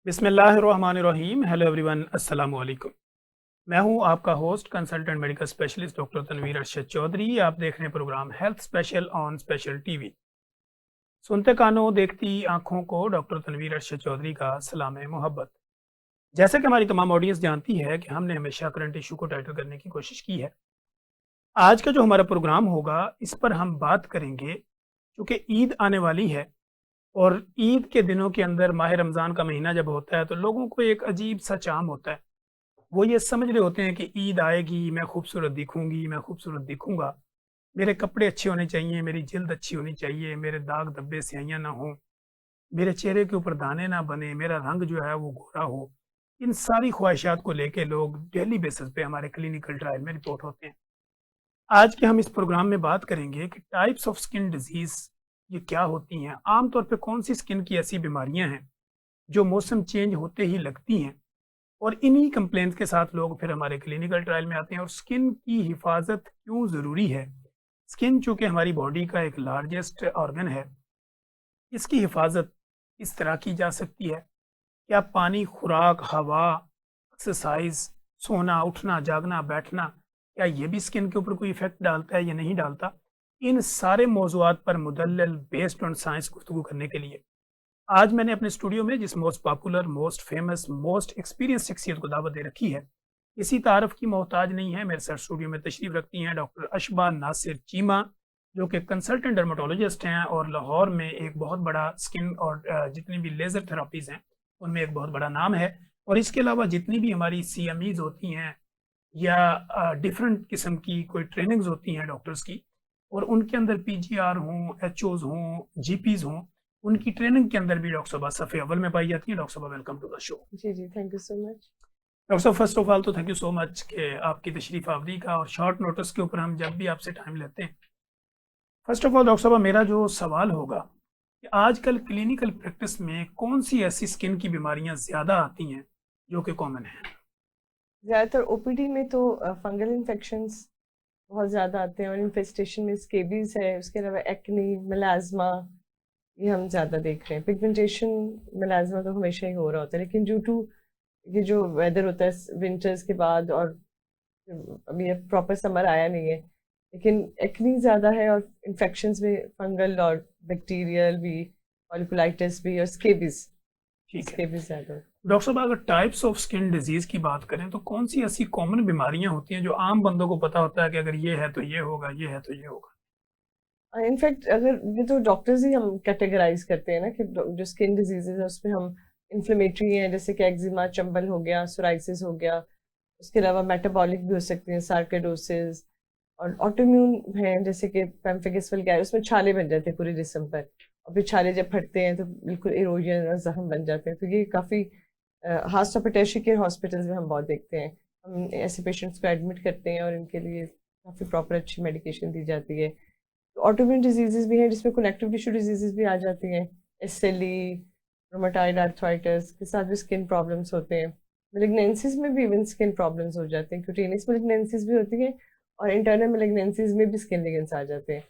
बिस्मिल्लाहिर्रहमानिर्रहीम। Hello everyone, अस्सलाम वालेकुम। मैं हूं आपका host consultant medical specialist doctor Tanvir Arshad Chaudhary. आप देख रहे हैं program health special on special TV. सुनते कानों देखती आंखों को डॉक्टर तनवीर अरशद चौधरी का सलाम मोहब्बत। जैसे कि हमारी तमाम ऑडियंस जानती है कि हमने हमेशा करंट इशू को टाइटल करने की कोशिश की है। आज का जो हमारा प्रोग्राम होगा इस पर हम बात करेंगे, क्योंकि ईद आने वाली है और ईद के दिनों के अंदर माह रमज़ान का महीना जब होता है तो लोगों को एक अजीब सा चाम होता है। वो ये समझ रहे होते हैं कि ईद आएगी, मैं खूबसूरत दिखूँगी, मैं खूबसूरत दिखूँगा, मेरे कपड़े अच्छे होने चाहिए, मेरी जिल्द अच्छी होनी चाहिए, मेरे दाग धब्बे स्याहियाँ ना हों, मेरे चेहरे के ऊपर दाने ना बने, मेरा रंग जो है वो गोरा हो। इन सारी ख्वाहिशात को लेके लोग डेली बेसिस पे हमारे क्लिनिकल ट्रायल में रिपोर्ट होते हैं। आज के हम इस प्रोग्राम में बात करेंगे कि टाइप्स ऑफ स्किन डिजीज़ ये क्या होती हैं? आम तौर पे कौन-सी स्किन की ऐसी बीमारियाँ हैं, जो मौसम चेंज होते ही लगती हैं? और इन्हीं कंप्लेंट्स के साथ लोग फिर हमारे क्लिनिकल ट्रायल में आते हैं। और स्किन की हिफाजत क्यों ज़रूरी है? स्किन चूँकि हमारी बॉडी का एक लार्जेस्ट ऑर्गन है, इसकी हिफाजत किस तरह की जा सकती है? क्या पानी, खुराक, हवा, एक्सरसाइज़, सोना, उठना, जागना, बैठना, क्या ये भी स्किन के ऊपर कोई इफ़ेक्ट डालता है या नहीं डालता? इन सारे मौज़ूआत पर मुदल्लल बेस्ड ऑन साइंस गुफ्तगू करने के लिए आज मैंने अपने स्टूडियो में जिस most popular, most famous, most experience शख्सियत को दावत दे रखी है, किसी तारफ़ की मोहताज नहीं है। मेरे साथ स्टूडियो में तशरीफ़ रखती हैं डॉक्टर अशबा नासिर चीमा, जो कि कंसल्टेंट डर्मेटोलॉजिस्ट हैं और लाहौर में एक बहुत बड़ा स्किन और जितनी भी लेज़र थेरेपीज़ हैं, उनमें एक बहुत बड़ा नाम है। और इसके अलावा जितनी भी हमारी सीएमईज़ होती हैं या डिफरेंट किस्म की कोई ट्रेनिंग्स होती हैं डॉक्टर्स की, और उनके अंदर पीजीआर हों, एचओज़ हों, जीपीज़ हों, उनकी ट्रेनिंग के अंदर भी डॉक्टर साहबा सफ़े अव्वल में पाई जाती हैं। डॉक्टर साहबा, वेलकम टू द शो। जी, जी, thank you so much. Doctor साहब, फर्स्ट ऑफ ऑल तो थैंक यू सो मच कि आपकी तशरीफ़ आवरी का और शॉर्ट नोटिस के ऊपर हम जब भी आपसे टाइम लेते हैं। फर्स्ट ऑफ ऑल डॉक्टर साहबा, मेरा जो सवाल होगा कि आजकल क्लिनिकल प्रैक्टिस में कौन-सी ऐसी स्किन की बीमारियाँ ज़्यादा आती हैं, जो कि कॉमन हैं? ज़्यादातर ओपीडी में तो फंगल इन्फेक्शंस बहुत ज़्यादा आते हैं और इन्फेस्टेशन में स्केबीज़ है, उसके अलावा एक्ने, मेलाज़्मा ये हम ज़्यादा देख रहे हैं। पिगमेंटेशन, मेलाज़्मा तो हमेशा ही हो रहा होता है, लेकिन ड्यू टू ये जो वेदर होता है विंटर्स के बाद और अभी ये प्रॉपर समर आया नहीं है, लेकिन एक्ने ज़्यादा है और इन्फेक्शंस में फंगल और बैक्टीरियल भी, फॉलिकुलाइटिस भी और स्केबीज़ ठीक है। स्केबीज़ ज़्यादा होता है। डॉक्टर साहब, अगर टाइप्स ऑफ स्किन डिजीज़ की बात करें तो कौन-सी ऐसी कॉमन बीमारियाँ होती हैं जो आम बंदों को पता होता है कि अगर ये है तो ये होगा, ये है तो ये होगा? इनफैक्ट अगर ये तो डॉक्टर्स ही हम कैटेगराइज करते हैं ना कि जो स्किन डिजीजेज है उसमें हम इन्फ्लेमेटरी हैं जैसे कि एक्जिमा, चंबल हो गया, सोराइसिस हो गया, उसके अलावा मेटाबॉलिक भी हो सकती हैं, सार्कोइडोसिस, और ऑटोइम्यून है जैसे कि पेम्फिगस वगैरह, उसमें छाले बन जाते हैं पूरे जिस्म पर, और फिर छाले जब फटते हैं तो बिल्कुल इरोजन और जख्म बन जाते हैं। तो ये काफ़ी खास तौर पर टर्शियरी केयर हॉस्पिटल्स में हम बहुत देखते हैं। हम ऐसे पेशेंट्स को एडमिट करते हैं और इनके लिए काफ़ी प्रॉपर अच्छी मेडिकेशन दी जाती है। ऑटोइम्यून डिजीजेस भी हैं जिसमें कनेक्टिव टिश्यू डिजीजेस भी आ जाती हैं, एसएलई, रोमेटॉइड आर्थराइटिस के साथ भी स्किन प्रॉब्लम्स होते हैं। मैलिग्नेंसीज में भी इवन स्किन प्रॉब्लम्स हो जाते हैं, क्यूटेनियस मैलिग्नेंसीज भी होती हैं और इंटरनल मैलिग्नेंसीज में भी स्किन लिगेंस आ जाते हैं।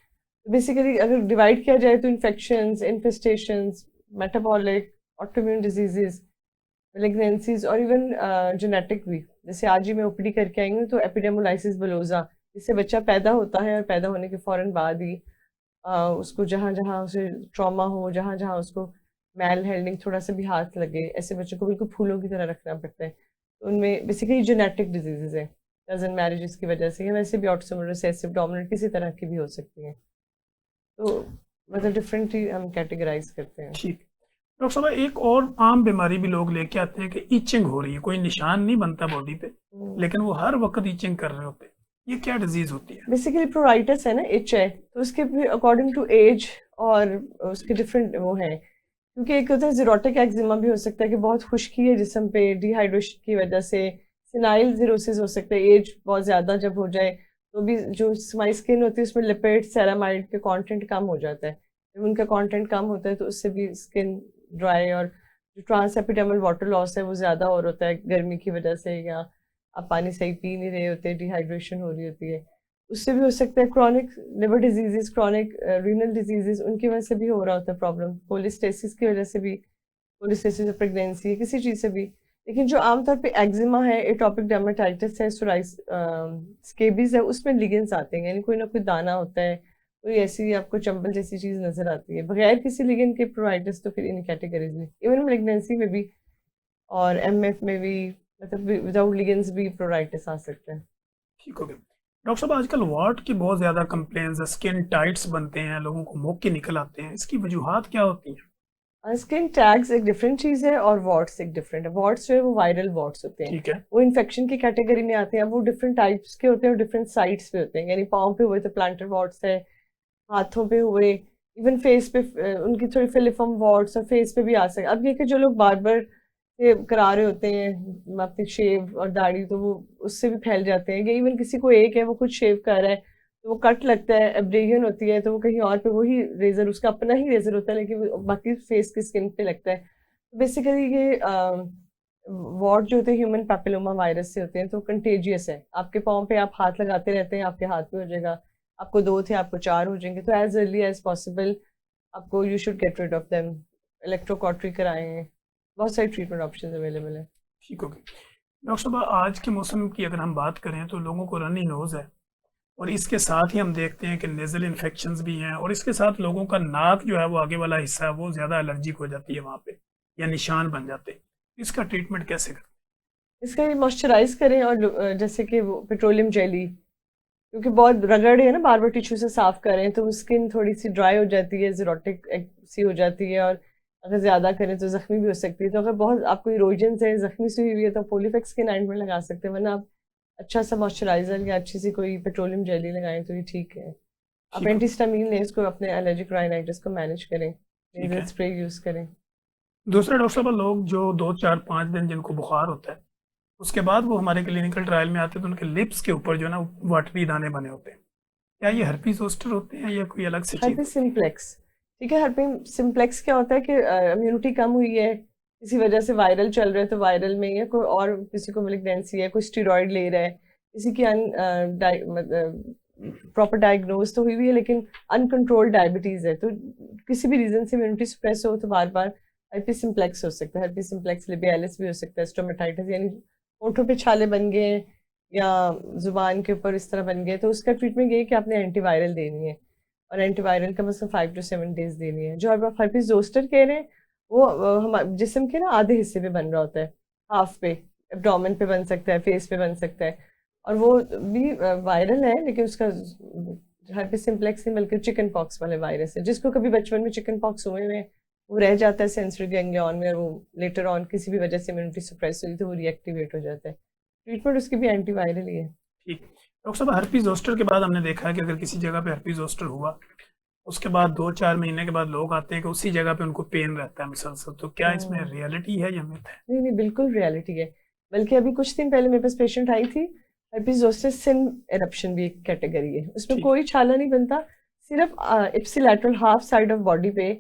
तो बेसिकली अगर डिवाइड किया जाए तो infections, infestations, metabolic, autoimmune diseases, malignancies और इवन जेनेटिक भी। जैसे आज ही मैं ओपीडी करके आई हूँ तो एपिडेमोलाइसिस बुलोसा, जिससे बच्चा पैदा होता है और पैदा होने के फ़ौरन बाद ही उसको जहाँ-जहाँ उसे ट्रॉमा हो, जहाँ-जहाँ उसको मैल हैंडलिंग थोड़ा-सा भी हाथ लगे, ऐसे बच्चों को बिल्कुल फूलों की तरह रखना पड़ता है। तो उनमें बेसिकली जेनेटिक डिज़ीज़ेज़ हैं, कज़न मैरिजेज़ की वजह से या वैसे भी ऑटोसोमल रिसेसिव डोमिनेंट किसी तरह की भी हो सकती हैं। तो मतलब डिफरेंटली हम कैटेगराइज़ करते हैं। ठीक। डॉक्टर साहब, एक और आम बीमारी भी लोग लेके आते हैं कि इचिंग हो रही है, कोई निशान नहीं बनता बॉडी पे, हुँ। लेकिन वो हर वक़्त इचिंग कर रहे होते हैं। ये क्या डिज़ीज़ होती है? बेसिकली प्रोराइटिस है ना, इच है, तो उसके भी अकॉर्डिंग टू एज और उसके डिफरेंट वो हैं। क्योंकि एक होता है ज़ीरोटिक एक्जिमा भी हो सकता है कि बहुत खुश्की है जिस्म पे डिहाइड्रेशन की वजह से, सिनाइल ज़ीरोसिस हो सकता है, एज बहुत ज़्यादा जब हो जाए, तो भी जो हमारी स्किन होती है उसमें लिपिड, सेरामाइड के कंटेंट कम हो जाता है। जब उनका कंटेंट कम होता है तो उससे भी स्किन ड्राई और जो ट्रांस एपिडर्मल वाटर लॉस है वो ज़्यादा और होता है गर्मी की वजह से, या आप पानी सही पी नहीं रहे होते, डिहाइड्रेशन हो रही होती है। उससे भी हो सकता है chronic liver diseases, chronic renal diseases, उनकी वजह से भी हो रहा होता है प्रॉब्लम। कोलेस्टेसिस की वजह से भी पॉलिसिस्टिक प्रेगनेंसी, किसी चीज़ से भी। लेकिन जो आमतौर पे एक्जिमा है, एटोपिक डर्मेटाइटिस है, स्केबीज है, उसमें लिगेंड्स आते हैं, यानी कोई ना कोई दाना होता है, कोई ऐसी आपको चंबल जैसी चीज़ नजर आती है। बगैर किसी लिगेंड के प्रोवाइडर्स तो फिर इन कैटेगरीज में, इवन प्रेगनेंसी में भी और एमएफ में भी, मतलब विदाउट लिगेंड्स भी प्रोराइटिस आ सकता है। ठीक हो गया। डॉक्टर साहब, आजकल वाट की बहुत ज़्यादा कंप्लेंट्स है, स्किन टाइट्स बनते हैं, लोगों को मोके निकल आते हैं, इसकी वजूहात क्या होती हैं? स्किन टैग्स एक डिफरेंट चीज़ है और वॉट्स एक डिफरेंट है। वॉट्स जो है वो वायरल वॉट्स होते हैं, ठीक है। वो इन्फेक्शन की कैटेगरी में आते हैं। अब वो डिफरेंट टाइप्स के होते हैं और डिफरेंट साइट्स पे होते हैं, यानी पाँव पे हुए तो प्लांटर वॉट्स है, हाथों पे हुए, इवन फेस पे उनकी थोड़ी फिलिफॉर्म वॉट्स और फेस पे भी आ सकते। अब ये कि जो लोग बार करा रहे होते हैं अपनी शेव और दाढ़ी, तो वो उससे भी फैल जाते हैं। या इवन किसी को एक है, वो खुद शेव कर रहा है तो वो कट लगता है, एब्रेजन होती है, तो वो कहीं और पे वही रेजर, उसका अपना ही रेजर होता है, लेकिन बाकी फेस की स्किन पे लगता है। तो बेसिकली ये वॉट जो होते हैं ह्यूमन पैपिलोमा वायरस से होते हैं, तो कंटेजियस है। आपके पाँव पे आप हाथ लगाते रहते हैं, आपके हाथ पे हो जाएगा, आपको 2 थे आपको 4 हो जाएंगे। तो एज अर्ली एज पॉसिबल आपको you should get rid of them. Electrocautery कराएं, बहुत सारी ट्रीटमेंट ऑप्शन अवेलेबल है। ठीक हो गया। डॉक्टर साहब, आज के मौसम की अगर हम बात करें तो लोगों को रनी नोज़ है, और इसके साथ ही हम देखते हैं कि नेज़ल इन्फेक्शंस भी हैं, और इसके साथ लोगों का नाक जो है वो आगे वाला हिस्सा है वो ज़्यादा एलर्जिक हो जाती है वहाँ पे, या निशान बन जाते हैं। इसका ट्रीटमेंट कैसे करें? इसका ये मॉइस्चराइज करें और जैसे कि वो पेट्रोलियम जेली, क्योंकि बहुत रगड़ है ना, बार बार टिश्यू से साफ करें तो स्किन थोड़ी सी ड्राई हो जाती है, जीरोटिक सी हो जाती है, और अगर ज़्यादा करें तो ज़ख्मी भी हो सकती है। तो अगर बहुत आपको इरोजन है, ज़ख्मी सी हुई है, तो पोलीफेक्स के ऑइंटमेंट लगा सकते हैं, वरना आप अच्छा सा मॉइस्चराइजर या अच्छी सी कोई पेट्रोलियम जेली लगाएं तो ये ठीक है। आप ठीक हो। एंटीस्टामिन लें, इसको अपने एलर्जिक राइनाइटिस को मैनेज करें, ठीक नेजल है। स्प्रे यूज़ करें। दूसरा डॉक्टर साहब, लोग जो 2 4 5 दिन जिनको बुखार होता है, उसके बाद वो हमारे क्लिनिकल ट्रायल में आते हैं, तो उनके लिप्स के ऊपर जो है ना वाटरी दाने बने होते हैं। क्या ये हर्पीस जोस्टर होते हैं या कोई अलग से चीज़ हर्पी होती सिम्प्लेक्स, ठीक है। हर्पी सिम्प्लेक्स क्या होता है कि इम्यूनिटी कम हुई है, किसी वजह से वायरल चल रहा है, तो वायरल में, या कोई और किसी को मेलिग्नेंसी है, कोई स्टीरॉयड ले रहा है, किसी की प्रॉपर डायग्नोज तो हुई हुई है लेकिन अनकंट्रोल्ड डायबिटीज है, तो किसी भी रीजन से इम्यूनिटी सप्रेस हो तो बार बार हर्पी सिम्प्लेक्स हो सकता है। हर्पी सिम्प्लेक्स लिबियालिस भी हो सकता है, स्टोमेटाइटिस, यानी होठों पे छाले बन गए या जुबान के ऊपर इस तरह बन गए, तो उसका ट्रीटमेंट ये है कि आपने एंटीवायरल देनी है, और एंटीवायरल का मतलब 5 to 7 डेज देनी है। जो आप हर्पीस जोस्टर कह रहे हैं वो हमारे जिस्म के ना आधे हिस्से पे बन रहा होता है, हाफ पे, एब्डोमेन पे बन सकता है, फेस पे बन सकता है, और वो भी वायरल है, लेकिन उसका हर्पीस सिम्प्लेक्स नहीं बल्कि चिकन पॉक्स वाले वायरस है। जिसको कभी बचपन में चिकन पॉक्स हुए में वो रह जाता है सेंसरी गैंग्लियन में, और वो लेटर ऑन किसी भी वजह से इम्यूनिटी सप्रेस हुई तो वो रिएक्टिवेट हो जाता है। ट्रीटमेंट उसकी भी एंटीवायरल ही है। ठीक। डॉक्टर साहब, हर्पीस जोस्टर के बाद हमने देखा है कि अगर किसी जगह पे हर्पीस जोस्टर हुआ, उसके बाद 2 4 महीने के बाद लोग आते हैं कि उसी जगह पे उनको पेन रहता है मुसलसल, तो क्या इसमें हम्म, रियलिटी है या मिथ है? नहीं नहीं, बिल्कुल रियलिटी है। बल्कि अभी कुछ दिन पहले मेरे पास पेशेंट आई थी, हर्पीस जोस्टर सिन एरप्शन भी एक कैटेगरी है, उसमें ठीक। कोई छाला नहीं बनता, सिर्फ ipsilateral half side of body पे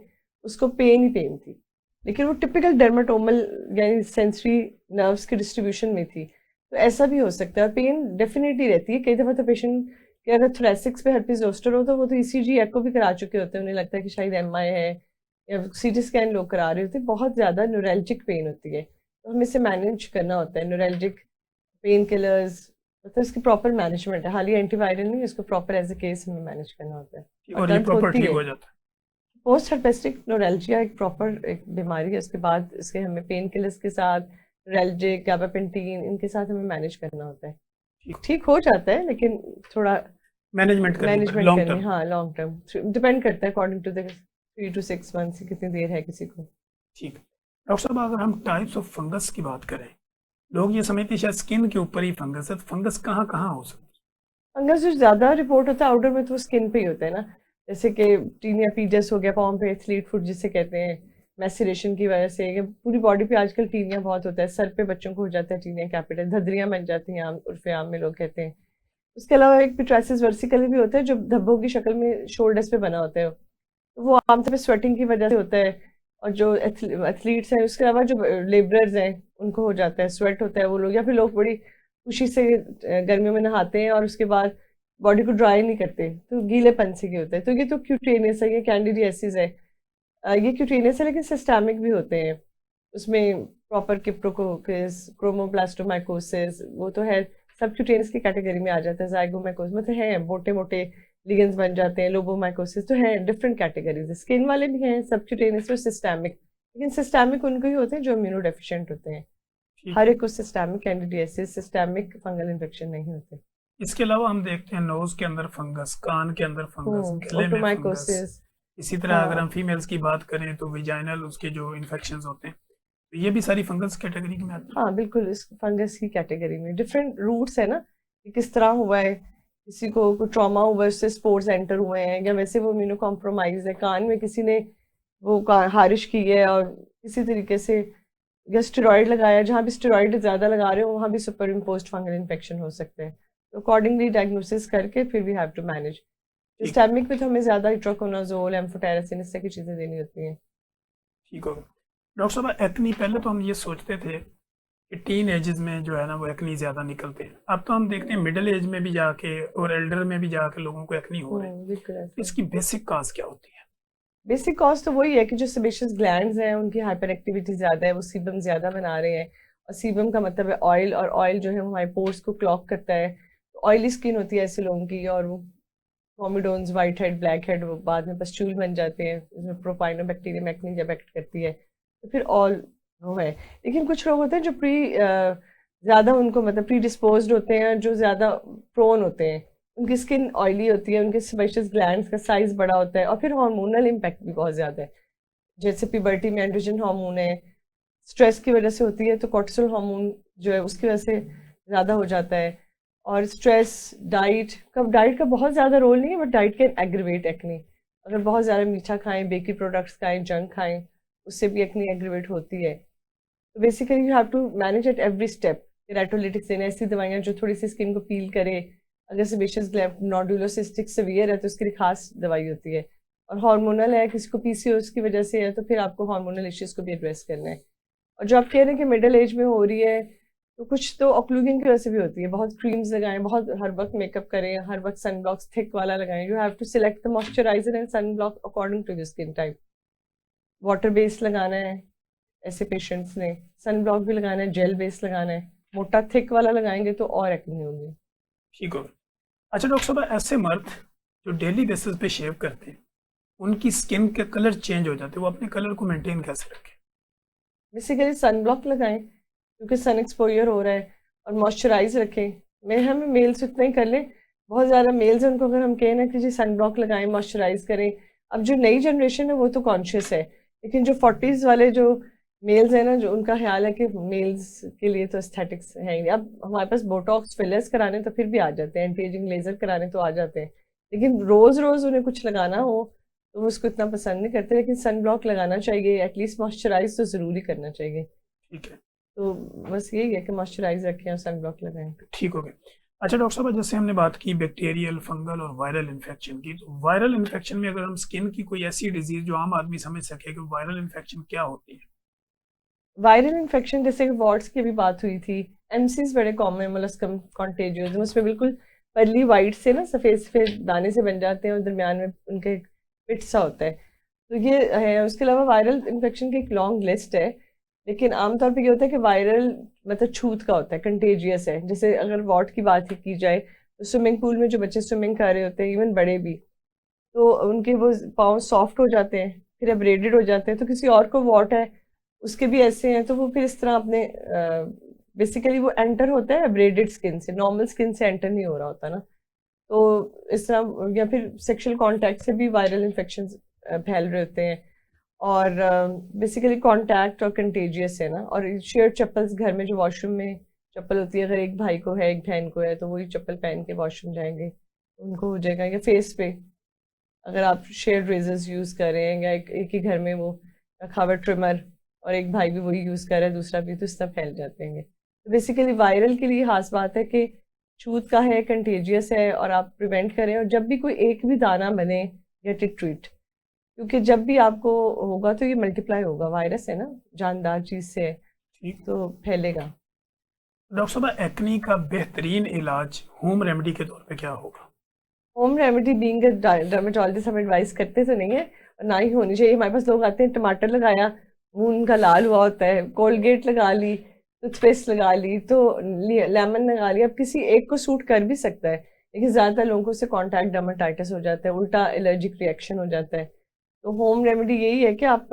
उसको पेन ही पेन थी, लेकिन वो टिपिकल डर्माटोमल यानी सेंसरी नर्व्स की डिस्ट्रीब्यूशन में थी। तो ऐसा भी हो सकता है, और पेन डेफिनेटली रहती है। कई दफ़ा तो पेशेंट के अगर थोरेसिक्स पे हर्पीस जोस्टर हो तो वो तो ईसीजी एको भी करा चुके होते हैं, उन्हें लगता है कि शायद एमआई है, या सीटी स्कैन लोग करा रहे होते हैं। बहुत ज़्यादा न्यूरल्जिक पेन होती है, तो हमें इसे मैनेज करना होता है। न्यूरल्जिक पेन किलर्स, मतलब इसकी प्रॉपर मैनेजमेंट है, हाली एंटीवायरल नहीं, इसको प्रॉपर एज ए केस हमें मैनेज करना होता है, और और ये दर्द प्रॉपर होती ठीक है। हो जाता है? पोस्ट हर्पेस्टिक नोरेल्जिया एक प्रॉपर एक बीमारी है, उसके बाद इसके हमें पेन किलर्स के साथ, नोरेल्जिक, गाबापेंटीन, इनके साथ हमें मैनेज करना होता है। ठीक। ठीक हो जाता है, लेकिन थोड़ा मैनेजमेंट करनी पड़े मैनेजमेंट लॉन्ग करनी, टर्म। हाँ लॉन्ग टर्म डिपेंड करता है according to the 3 to 6 months कितनी देर है किसी को। ठीक। डॉक्टर साहब, अगर हम टाइप्स ऑफ फंगस की बात करें, लोग ये समझते हैं शायद स्किन के ऊपर ही फंगस है, तो फंगस कहाँ कहाँ हो सकती फंगस जो ज़्यादा रिपोर्ट होता है आउटर में, तो वो स्किन पे ही होता है ना, जैसे कि टीनिया पीडस हो गया पाँव पे, एथलीट फुट जिसे कहते हैं, मैसेरेशन की वजह से, या पूरी बॉडी पे आजकल टीनिया बहुत होता है, सर पे बच्चों को हो जाता है टीनिया कैपिटल, धद्रियाँ बन जाती हैं, आम उर्फे आम में लोग कहते हैं। उसके अलावा एक पिट्राइसिस वर्सिकली भी होता है, जो धब्बों की शक्ल में शोल्डर्स पे बना होता है, तो वो आमतौर पे स्वेटिंग की वजह से होता है। और जो एथलीट्स हैं, उसके अलावा जो लेबरर्स हैं, उनको हो जाता है, स्वेट होता है वो लोग, या फिर लोग बड़ी खुशी से गर्मियों में नहाते हैं और उसके बाद बॉडी को ड्राई नहीं करते, तो गीलेपन से ये होता है। तो ये तो क्यूटेनियस है, ये कैंडिडियासिस है, ये क्यूटेनियस है लेकिन सिस्टेमिक भी होते हैं। उसमें प्रॉपर किप्रोकोकस, क्रोमोप्लास्टोमाइकोसिस, वो तो है सबक्यूटेनियस की कैटेगरी में आ जाता है। ज़ाइगोमाइकोसिस मतलब है मोटे मोटे लिगेंड्स बन जाते हैं। लोबोमाइकोसिस तो है डिफरेंट कैटेगरीज, स्किन वाले भी हैं सबक्यूटेनियस और सिस्टेमिक, लेकिन सिस्टेमिक उनको ही होते हैं जो इम्यूनो डेफिशिएंट होते हैं। ठीक हर है। एक को systemic candidiasis, systemic fungal infection नहीं होते। इसके अलावा हम देखते हैं नोज के अंदर फंगस, कान के अंदर फंगस, गले में फंगस। ओटोमाइकोसिस। इसी तरह अगर हाँ हम फीमेल्स की बात करें तो विजाइनल उसके जो इन्फेक्शंस होते हैं, तो ये भी सारी फंगस कैटेगरी में आती है। हाँ बिल्कुल, इस फंगस की कैटेगरी में डिफरेंट रूट्स है ना कि किस तरह हुआ है, किसी को ट्रॉमा हुआ है, उससे स्पोर्स एंटर हुए हैं, या वैसे वो इम्यूनो कॉम्प्रोमाइज है, कान में किसी ने वो हारिश की है और किसी तरीके से, या स्टेरॉइड लगाया, जहाँ भी स्टेरॉइड ज़्यादा लगा रहे हो वहाँ भी सुपर इम्पोज्ड फंगल इन्फेक्शन हो सकते हैं। तो अकॉर्डिंगली डायग्नोसिस करके फिर वी हैव टू मैनेज। ठीक सिस्टेमिक में तो हमें ज़्यादा इट्रोकोनाजोल, एम्फोटेरासिन, इस तरह की चीज़ें देनी होती हैं। ठीक होगा। डॉक्टर साहब, एक्नी पहले तो हम ये सोचते थे कि टीन एजेस में जो है ना वो एक्नी ज़्यादा निकलते हैं, अब तो हम देखते हैं मिडिल एज में भी जाके और एल्डर में भी जाके लोगों को एक्नी हो रहे हैं। बिल्कुल तो ऐसा। इसकी बेसिक काज क्या होती है? बेसिक कॉज तो वही है कि जो सेबेशियस ग्लैंड्स हैं उनकी हाइपर एक्टिविटी ज़्यादा है, वो सीबम ज़्यादा बना रहे हैं। और सीबम का मतलब है ऑयल, और ऑयल जो है वो हमारे पोर्स को क्लॉग करता है। तो ऑयली स्किन होती है ऐसे लोगों की, और वो comedones, white head, black head, वो बाद में पस्ट्यूल बन जाते हैं, इसमें प्रोपाइनोबैक्टीरियम एक्ने जब एक्ट करती है तो फिर ऑल वो है। लेकिन कुछ लोग होते हैं जो ज़्यादा उनको मतलब प्री डिस्पोज्ड होते हैं, जो ज़्यादा प्रोन होते हैं, उनकी स्किन ऑयली होती है, उनके सेबेशियस ग्लैंड्स का साइज बड़ा होता है, और फिर हार्मोनल इम्पैक्ट भी बहुत ज़्यादा है। जैसे प्यूबर्टी में एंड्रोजन हार्मोन है, स्ट्रेस की वजह से होती है, तो कोर्टिसोल हार्मोन जो है उसकी वजह से ज़्यादा हो जाता है। और स्ट्रेस, डाइट का बहुत ज़्यादा रोल नहीं है, but diet can aggravate acne. अगर बहुत ज़्यादा मीठा खाएं, बेकरी प्रोडक्ट्स खाएं, जंक खाएं, उससे भी एक्ने एग्रीवेट होती है। तो basically you have to manage at every step. Keratolytics देना, ऐसी दवाइयाँ जो थोड़ी सी स्किन को पील करे। अगर सेबेशियस नोडुलोसिस्टिक सीवियर है तो उसके लिए खास दवाई होती है। और हार्मोनल है, किसी को पीसीओएस की वजह से है तो फिर आपको हार्मोनल इश्यूज को भी एड्रेस करना है। और जो आप कह रहे हैं कि मिडिल एज में हो रही है, तो कुछ तो ऑक्लूजन की वजह से भी होती है। बहुत क्रीम्स लगाएं, बहुत हर वक्त मेकअप करें, हर वक्त सन ब्लॉक थिक वाला लगाएं। You have to select the moisturiser and sun block according to your skin type. Water based लगाना है ऐसे पेशेंट्स ने, सन ब्लॉक भी लगाना है, जेल बेस्ड लगाना है। मोटा थिक वाला लगाएंगे तो और एक्ने होगी। ठीक होगा। अच्छा डॉक्टर साहब, ऐसे मर्द जो डेली बेसिस पे शेव करते हैं, उनकी स्किन के कलर चेंज हो जाते हैं, वो अपने कलर को मेंटेन कैसे रखें? बेसिकली सन ब्लॉक लगाएं क्योंकि सन एक्सपोजर हो रहा है, और मॉइस्चराइज रखें। हम मेल्स उतना ही कर लें, बहुत ज़्यादा मेल्स हैं उनको अगर हम कहें ना कि जी सन ब्लॉक लगाएं, मॉइस्चराइज करें। अब जो नई जनरेशन है वो तो कॉन्शियस है, लेकिन जो 40s वाले जो मेल्स हैं ना, जो उनका ख्याल है कि मेल्स के लिए तो एस्थेटिक्स है ही नहीं। अब हमारे पास बोटॉक्स, फिलर्स कराने तो फिर भी आ जाते हैं, एंटी एजिंग लेजर कराने तो आ जाते हैं, लेकिन रोज़ रोज़ उन्हें कुछ लगाना हो तो वो उसको इतना पसंद नहीं करते। लेकिन सन ब्लॉक लगाना चाहिए, एटलीस्ट मॉइस्चराइज तो ज़रूरी करना चाहिए। ठीक है। तो बस यही है कि मॉइस्चराइज रखें और सन ब्लॉक लगाएं। ठीक हो गया। अच्छा डॉक्टर साहब, जैसे हमने बात की बैक्टीरियल, फंगल और वायरल इन्फेक्शन की, तो वायरल इन्फेक्शन में अगर हम स्किन की कोई ऐसी डिजीज जो आम आदमी समझ सके कि वायरल इन्फेक्शन क्या होती है? वायरल इन्फेक्शन जैसे कि वॉर्ड्स की भी बात हुई थी, एमसीज बड़े कॉमन है, मोलस्कम कॉन्टेजियस, उसमें बिल्कुल परली वाइट से ना सफ़ेद सफ़ेद दाने से बन जाते हैं और दरमियान में उनके पिट सा होता है। तो ये है। उसके अलावा वायरल इन्फेक्शन की एक लॉन्ग लिस्ट है, लेकिन आमतौर पे ये होता है कि वायरल मतलब छूत का होता है, कंटेजियस है। जैसे अगर वॉर्ड की बात ही की जाए तो स्विमिंग पूल में जो बच्चे स्विमिंग कर रहे होते हैं, इवन बड़े भी, तो उनके वो पाँव सॉफ्ट हो जाते हैं, फिर एब्रेडेड हो जाते हैं। तो किसी और को वॉट है, उसके भी ऐसे हैं, तो वो फिर इस तरह अपने बेसिकली वो एंटर होता है एब्रेडेड स्किन से, नॉर्मल स्किन से एंटर नहीं हो रहा होता ना। तो इस तरह, या फिर सेक्सुअल कांटेक्ट से भी वायरल इन्फेक्शन फैल रहे होते हैं। और बेसिकली कांटेक्ट और कंटेजियस है ना। और शेयर चप्पल्स, घर में जो वॉशरूम में चप्पल होती है, अगर एक भाई को है एक बहन को है तो वही चप्पल पहन के वॉशरूम जाएंगे, उनको हो जाएगा। या फेस पे अगर आप शेयर रेजर्स यूज़ कर रहे हैं, या एक ही घर में वो रखा हुआ ट्रिमर और एक भाई भी वही यूज़ कर रहा है, दूसरा भी, तो इस तरह फैल जाते हैं। तो बेसिकली वायरल के लिए खास बात है कि छूत का है, कंटेजियस है, और आप प्रिवेंट करें। और जब भी कोई एक भी दाना बने, गेट इट ट्रीट, क्योंकि जब भी आपको होगा तो ये मल्टीप्लाई होगा। वायरस है ना, जानदार चीज़ से है, ठीक। तो फैलेगा। डॉक्टर साहब, एक्नी का बेहतरीन इलाज होम रेमेडी के तौर पे क्या होगा? होम रेमेडी बीइंग डर्मेटोलॉजिस्ट हम एडवाइस करते तो नहीं है, और ना ही होनी चाहिए। हमारे पास लोग आते हैं, टमाटर लगाया मुंह उनका लाल हुआ होता है, कोलगेट लगा ली, टूथपेस्ट लगा ली, तो लेमन लगा लिया। अब किसी एक को सूट कर भी सकता है, लेकिन ज़्यादातर लोगों को उससे कॉन्टैक्ट डर्माटाइटिस हो जाता है, उल्टा एलर्जिक रिएक्शन हो जाता है। तो होम रेमेडी यही है कि आप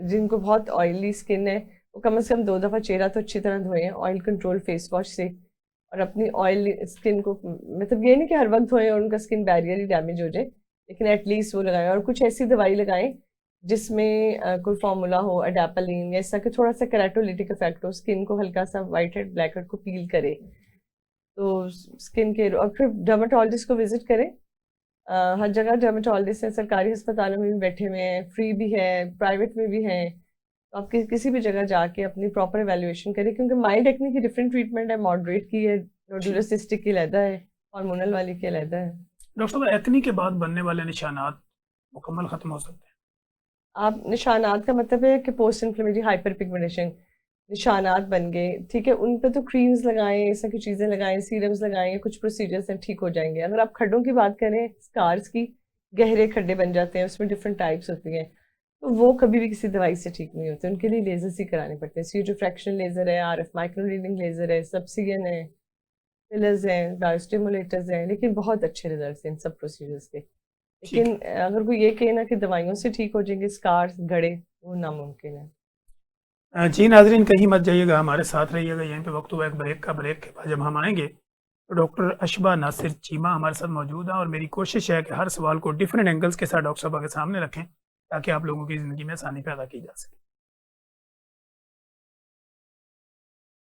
जिनको बहुत ऑयली स्किन है वो कम से कम 2 दफ़ा चेहरा तो अच्छी तरह धोएं ऑयल कंट्रोल फेस वॉश से, और अपनी ऑयल स्किन को, मतलब ये नहीं कि हर वक्त धोएं और उनका स्किन बैरियर ही डैमेज हो जाए, लेकिन एटलीस्ट वो लगाएं। और कुछ ऐसी दवाई लगाएं जिसमें कोई फार्मूला हो, अडापालिन या ऐसा कि थोड़ा सा केराटोलिटिक इफेक्ट हो, स्किन को हल्का सा वाइट हेड ब्लैक हेड को पील करे। तो स्किन केयर, और फिर डर्माटोलॉजिस्ट को विजिट करें। हर जगह डर्माटोलॉजिस्ट हैं, सरकारी अस्पतालों में भी बैठे हुए हैं, फ्री भी है, प्राइवेट में भी हैं। तो आप किसी भी जगह जाके अपनी प्रॉपर एवेल्युएशन करें, क्योंकि माइल्ड एक्ने की डिफरेंट ट्रीटमेंट है, मॉडरेट की है, नोडुलर सिस्टिक की अलहदा है, हार्मोनल वाली की अलहदा है। डॉक्टर साहब, एक्ने के बाद बनने वाले निशानात मुकम्मल खत्म हो सकते हैं? आप निशानात का मतलब है कि पोस्ट इन्फ्लेमेटरी हाइपर पिगमेंटेशन निशानात बन गए, ठीक है, उन पे तो क्रीम्स लगाएं, ऐसा की चीज़ें लगाएं, सीरम्स लगाएं, कुछ प्रोसीजर्स हैं, ठीक हो जाएंगे। अगर आप खड्डों की बात करें, स्कार्स की, गहरे खड्डे बन जाते हैं, उसमें डिफरेंट टाइप्स होती हैं, तो वो कभी भी किसी दवाई से ठीक नहीं होते, उनके लिए लेजर्स ही कराने पड़ते हैं। सीजो फ्रैक्शन लेजर है, आरएफ माइक्रो रीडिंग लेजर है, सब्सिगन है, फिलर्स हैं, बायोस्टिमुलेटर्स हैं, लेकिन बहुत अच्छे रिजल्ट हैं इन सब प्रोसीजर्स के। ठीक लेकिन अगर कोई ये कहे ना कि दवाइयों से ठीक हो जाएंगे स्कार्स गड़े, वो नामुमकिन है। है। जी नाजरीन, कहीं मत जाइएगा, हमारे साथ रहिएगा। यहीं पे वक्त हुआ एक ब्रेक का। ब्रेक के बाद जब हम आएंगे तो डॉक्टर अशबा नासिर चीमा हमारे साथ मौजूद है, और मेरी कोशिश है कि हर सवाल को डिफरेंट एंगल्स के साथ डॉक्टर साहब के सामने रखें, ताकि आप लोगों की ज़िंदगी में आसानी पैदा की जा सके।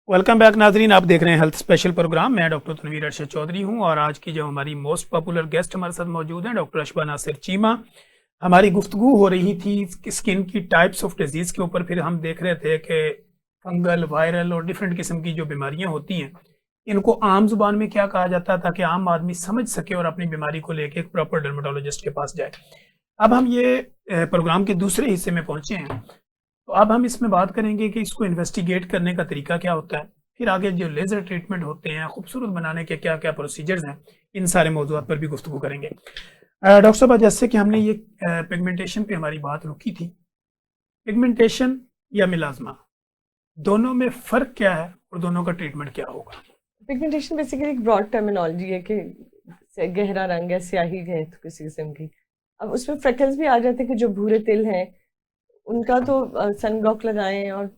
वेलकम बैक नाजरीन, आप देख रहे हैं हेल्थ स्पेशल प्रोग्राम। मैं डॉक्टर तनवीर अरशद चौधरी हूं, और आज की जो हमारी मोस्ट पॉपुलर गेस्ट हमारे साथ मौजूद हैं, डॉक्टर अशबा नासिर चीमा। हमारी गुफ्तगू हो रही थी स्किन की टाइप्स ऑफ डिजीज़ के ऊपर। फिर हम देख रहे थे कि फंगल, वायरल और डिफरेंट किस्म की जो बीमारियां होती हैं, इनको आम जुबान में क्या कहा जाता है, ताकि आम आदमी समझ सके और अपनी बीमारी को लेके एक प्रॉपर डर्मेटोलॉजिस्ट के पास जाए। अब हम ये प्रोग्राम के दूसरे हिस्से में पहुंचे हैं, तो अब हम इसमें बात करेंगे कि इसको इन्वेस्टिगेट करने का तरीका क्या होता है, फिर आगे जो लेज़र ट्रीटमेंट होते हैं, खूबसूरत बनाने के क्या क्या प्रोसीजर्स हैं, इन सारे मौजूद पर भी गुफ्तगू करेंगे। डॉक्टर साहब, जैसे कि हमने ये पिगमेंटेशन पे हमारी बात रुकी थी, पिगमेंटेशन या मिलाजमा, दोनों में फ़र्क क्या है और दोनों का ट्रीटमेंट क्या होगा? पिगमेंटेशन बेसिकली एक ब्रॉड टर्मिनोलॉजी है कि गहरा रंग है, स्याही है तो किसी किस्म की। अब उसमें फ्रेकल्स भी आ जाते हैं कि जो भूरे तिल हैं उनका तो सन ब्लॉक लगाएं और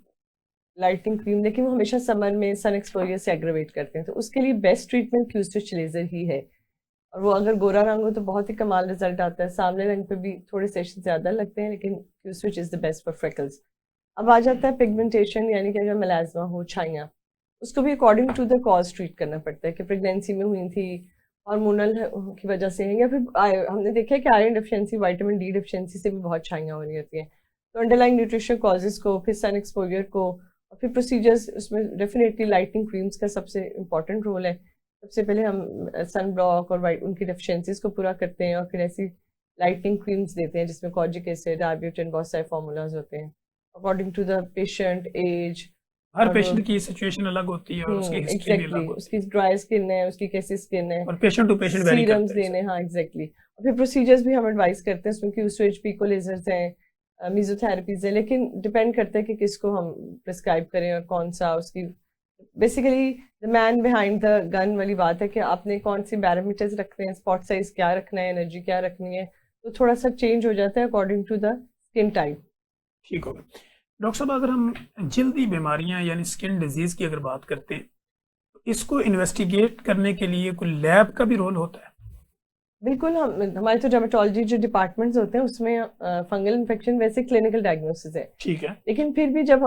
लाइटिंग क्रीम, लेकिन वो हमेशा समर में सन एक्सपोजर से एग्रेवेट करते हैं, तो उसके लिए बेस्ट ट्रीटमेंट क्यू-स्विच लेजर ही है। और वो अगर गोरा रंग हो तो बहुत ही कमाल रिजल्ट आता है, सामने रंग पे भी थोड़े सेशन ज़्यादा लगते हैं, लेकिन Q-switch is the best for freckles. अब आ जाता है पिगमेंटेशन, यानी कि अगर मेलाज़्मा हो, छाइयाँ, उसको भी according to the cause treat करना पड़ता है कि प्रेगनेंसी में हुई थी, हार्मोनल की वजह से है, या फिर हमने देखा है कि iron deficiency, vitamin D deficiency से भी बहुत छाइयाँ हो रही होती हैं। तो अंडरलाइंग न्यूट्रिशन कॉजेज़ को, फिर सन एक्सपोजर को, और फिर प्रोसीजर्स, उसमें डेफिनेटली लाइटिंग क्रीम्स का सबसे इम्पॉर्टेंट रोल है। सबसे पहले हम सन ब्लॉक और वाइट उनकी डेफिशिएंसीज को पूरा करते हैं, और फिर ऐसी लाइटिंग क्रीम्स देते हैं जिसमें कॉजिक एसिड, आर्ब्यूटिन, बहुत सारे फार्मूलाज होते हैं according to the patient age. हर और पेशेंट की सिचुएशन अलग होती है और उसकी हिस्ट्री भी अलग होती उसकी ड्राई स्किन है, उसकी कैसी स्किन है, है, और patient to patient vary serums करता है। देने, हाँ एग्जैक्टली। और फिर प्रोसीजर्स भी हम एडवाइस करते हैं, उसमें क्यू-स्विच, पीको लेजर्स हैं, मीजोथेरेपीज है, लेकिन डिपेंड करता है कि किसको हम प्रिस्क्राइब करें और कौन सा उसकी। Basically the man behind the gun वाली बात है कि आपने कौन सी पैरामीटर्स रखने हैं, स्पॉट साइज क्या रखना है, एनर्जी क्या रखनी है, तो थोड़ा सा चेंज हो जाता है according to the skin type. ठीक होगा। डॉक्टर साहब, अगर हम जल्दी बीमारियां यानी स्किन डिजीज़ की अगर बात करते हैं, तो इसको इन्वेस्टिगेट करने के लिए कोई लैब का भी रोल होता है? बिल्कुल, हम हमारे तो डर्मेटोलॉजी जो डिपार्टमेंट्स होते हैं उसमें फंगल इन्फेक्शन वैसे क्लिनिकल डायग्नोसिस है, ठीक है। लेकिन फिर भी जब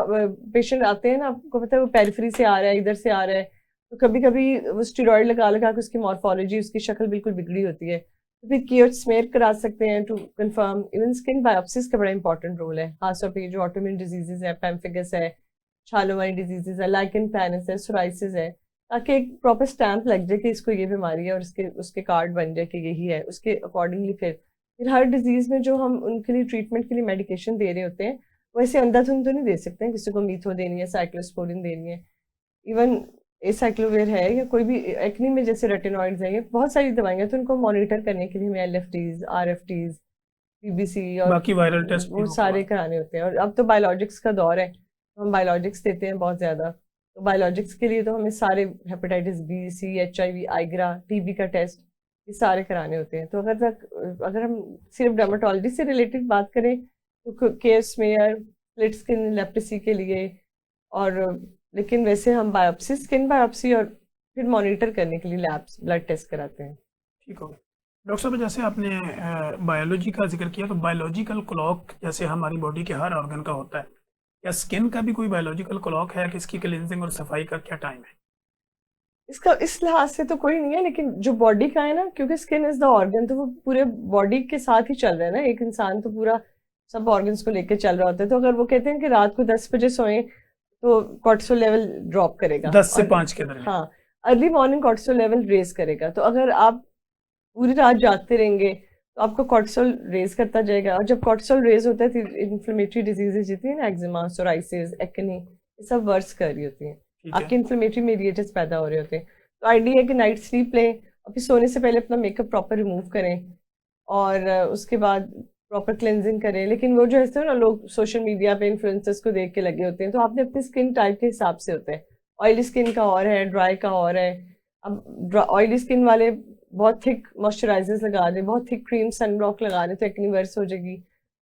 पेशेंट आते हैं ना, आपको पता है वो पेरिफेरी से आ रहा है, इधर से आ रहा है, तो कभी कभी वो स्टेरॉइड लगा लगा के उसकी मॉर्फोलॉजी, उसकी शक्ल बिल्कुल बिगड़ी होती है, तो फिर केयर स्मेयर करा सकते हैं टू कंफर्म। इवन स्किन बायोप्सिस का बड़ा इंपॉर्टेंट रोल है, खासतौर पर जो ऑटोइम्यून डिजीजेज है, पेम्फिगस है, छालों वाली डिजीजेज है, लाइकन प्लैनस है, सोराइसिस है, ताकि एक प्रॉपर स्टैंप लग जाए कि इसको ये बीमारी है और इसके उसके कार्ड बन जाए कि यही है, उसके अकॉर्डिंगली फिर हर डिजीज़ में जो हम उनके लिए ट्रीटमेंट के लिए मेडिकेशन दे रहे होते हैं, वैसे अंधाधुंध तो नहीं दे सकते हैं, किसी को मीथो देनी है, साइक्लोस्पोरिन देनी है, इवन एसाइक्लोवेर है, या कोई भी एक्ने में जैसे रेटिनॉइड्स हैं, ये बहुत सारी दवाइयाँ, तो उनको मॉनिटर करने के लिए हमें LFTs, RFTs पीबीसी और बाकी वायरल टेस्ट भी वो होगा सारे बाद। कराने होते हैं। और अब तो बायोलॉजिक्स का दौर है, तो हम बायोलॉजिक्स देते हैं बहुत ज़्यादा। तो बायोलॉजिक्स के लिए तो हमें सारे हेपेटाइटिस बी, सी, HIV, आइग्रा, टीबी का टेस्ट, ये सारे कराने होते हैं। तो अगर हम सिर्फ डर्माटोलॉजी से रिलेटेड बात करें तो care smear, split skin leprosy के लिए, और लेकिन वैसे हम बायोप्सी, स्किन बायोप्सी और फिर मॉनिटर करने के लिए लैब्स ब्लड टेस्ट कराते हैं। ठीक हो गया। डॉक्टर साहब, जैसे आपने बायोलॉजी का जिक्र किया, तो बायोलॉजिकल क्लॉक जैसे हमारी बॉडी के हर ऑर्गन का होता है, क्या स्किन का भी कोई बायोलॉजिकल क्लॉक है कि इसकी क्लींजिंग और सफाई का क्या टाइम है? इसका इस लिहाज से तो कोई नहीं है, लेकिन जो बॉडी का है ना, क्योंकि स्किन इज द ऑर्गन, तो वो पूरे बॉडी के साथ ही चल रहा है ना। एक इंसान तो पूरा सब ऑर्गन्स को लेकर चल रहा होता है। तो अगर वो कहते हैं कि रात को 10 बजे सोएं तो कॉर्टिसोल लेवल ड्रॉप करेगा, 10 से 5 के दरमियान। हाँ, early morning cortisol level raise करेगा। तो अगर आप पूरी रात जागते रहेंगे तो आपका कॉर्टिसोल रेज करता जाएगा, और जब कॉर्टिसोल रेज होता है तो इन्फ्लेमेटरी डिजीजेज जितनी है ना, एक्जिमा, सोराइसिस, एक्ने, ये सब वर्स कर रही होती हैं। ठीक है। आपके इन्फ्लेमेटरी मेडिएटर्स पैदा हो रहे होते हैं। तो आइडिया है कि नाइट स्लीप लें और फिर सोने से पहले अपना मेकअप प्रॉपर रिमूव करें, और उसके बाद प्रॉपर क्लेंजिंग करें। लेकिन वो जो है ना, लोग सोशल मीडिया पे इन्फ्लुएंसर्स को देख के लगे होते हैं, तो आपने अपनी स्किन टाइप के हिसाब से होता है। ऑयली स्किन का और है, ड्राई का और है। अब ऑयली स्किन वाले बहुत थिक मॉइस्चराइजर्स लगा दें, बहुत थिक क्रीम, सनब्लॉक लगा दें तो एक्ने वर्स हो जाएगी।